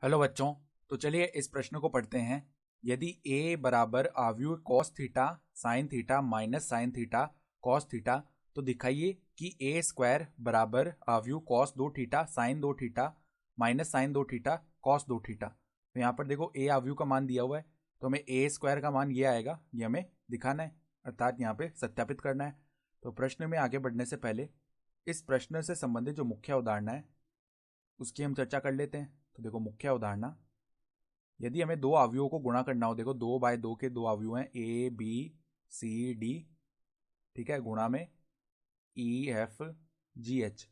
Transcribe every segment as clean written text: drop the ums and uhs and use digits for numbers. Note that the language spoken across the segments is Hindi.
हेलो बच्चों। तो चलिए इस प्रश्न को पढ़ते हैं। यदि a बराबर आव्यूह cos theta sin theta minus sine theta cos theta, तो दिखाइए कि a स्क्वायर बराबर आव्यूह cos 2 theta sin 2 theta minus sine 2 theta cos 2 theta. तो यहाँ पर देखो a आव्यूह का मान दिया हुआ है, तो हमें a स्क्वायर का मान ये आएगा, ये हमें दिखाना है, अर्थात यहाँ पे सत्यापित करना है। तो प्रश्न में आगे बढ़ने से पहले इस प्रश्न से संबंधित जो मुख्य अवधारणा है उसकी हम चर्चा कर लेते हैं। तो देखो मुख्य अवधारणा, यदि हमें दो अवयवों को गुणा करना हो, देखो 2/2 के दो अवयव हैं ए बी सी डी, ठीक है, गुणा में ई एफ जी एच,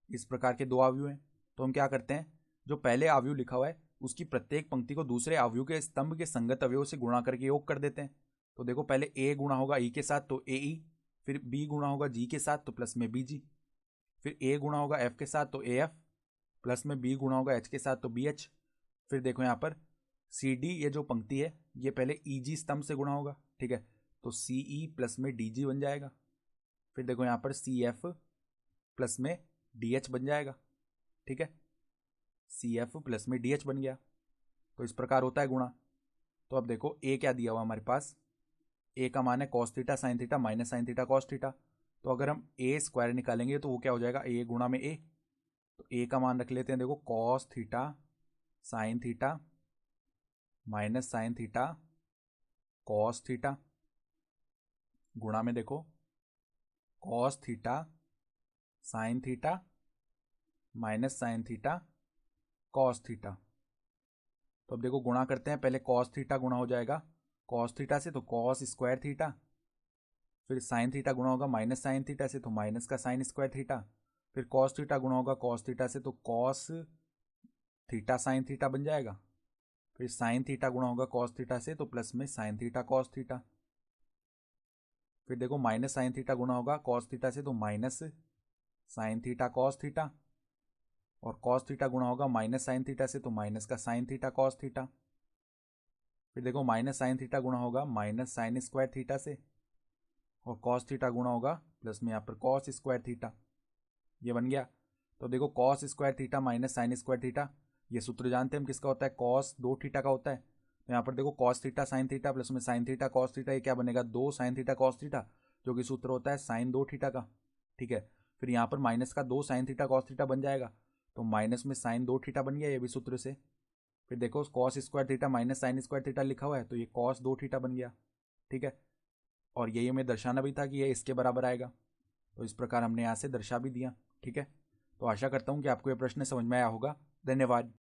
इस प्रकार के दो अवयव हैं। तो हम क्या करते हैं, जो पहले अवयव लिखा हुआ है उसकी प्रत्येक पंक्ति को दूसरे अवयव के स्तंभ के संगत अवयव से गुणा करके योग कर देते हैं। तो देखो पहले ए गुणा होगा ई के साथ तो ए ई, फिर बी गुणा होगा जी के साथ तो प्लस में बी जी, फिर ए गुणा होगा एफ के साथ तो ए एफ, प्लस में बी गुणा होगा एच के साथ तो बी एच। फिर देखो यहाँ पर सी डी, ये जो पंक्ति है ये पहले ई जी स्तंभ से गुणा होगा, ठीक है, तो सी ई प्लस में डी जी बन जाएगा। फिर देखो यहाँ पर सी एफ प्लस में डी एच बन जाएगा, ठीक है, सी एफ प्लस में डी एच बन गया। तो इस प्रकार होता है गुणा। तो अब देखो ए क्या दिया हुआ हमारे पास, ए का मान है cos theta sine theta minus sine theta cos theta. तो अगर हम ए स्क्वायर निकालेंगे तो वो क्या हो जाएगा, ए गुणा में ए। तो ए का मान रख लेते हैं, देखो cos theta sine theta minus sine theta cos theta, गुणा में देखो cos theta sine theta minus sine theta cos theta. तो अब देखो गुणा करते हैं, पहले कॉस थीटा गुणा हो जाएगा कॉस थीटा से तो कॉस स्क्वायर थीटा, फिर साइन थीटा गुणा होगा माइनस साइन थीटा से तो माइनस का साइन स्क्वायर थीटा, फिर कॉस थीटा गुणा होगा कॉस थीटा से तो कॉस थीटा साइन थीटा बन जाएगा, फिर साइन थीटा गुणा होगा कॉस थीटा से तो प्लस में साइन थीटा कॉस थीटा, फिर देखो माइनस साइन थीटा गुणा होगा कॉस थीटा से तो minus sine theta cos theta, और कॉस थीटा गुणा होगा माइनस साइन थीटा से तो माइनस का साइन थीटा कॉस थीटा, फिर देखो माइनस साइन थीटा गुणा होगा माइनस साइन स्क्वायर थीटा से, और कॉस थीटा गुणा होगा प्लस में यहाँ पर कॉस स्क्वायर थीटा, ये बन गया। तो देखो cos square theta minus sine square theta, ये सूत्र जानते हैं हम किसका होता है, कॉस 2 थीटा का होता है। तो यहाँ पर देखो cos theta sine theta plus में साइन थीटा कॉस थीटा, ये क्या बनेगा, 2 साइन थीटा कॉस थीटा, जो कि सूत्र होता है साइन 2 थीटा का, ठीक है। फिर यहाँ पर माइनस का 2 साइन थीटा कॉस थीटा बन जाएगा, तो माइनस में साइन 2 थीटा बन गया ये भी सूत्र से। फिर देखो cos square theta minus sine square theta लिखा हुआ है तो ये कॉस 2 थीटा बन गया, ठीक है। और यही हमें दर्शाना भी था कि ये इसके बराबर आएगा, तो इस प्रकार हमने यहाँ से दर्शा भी दिया, ठीक है। तो आशा करता हूँ कि आपको ये प्रश्न समझ में आया होगा। धन्यवाद।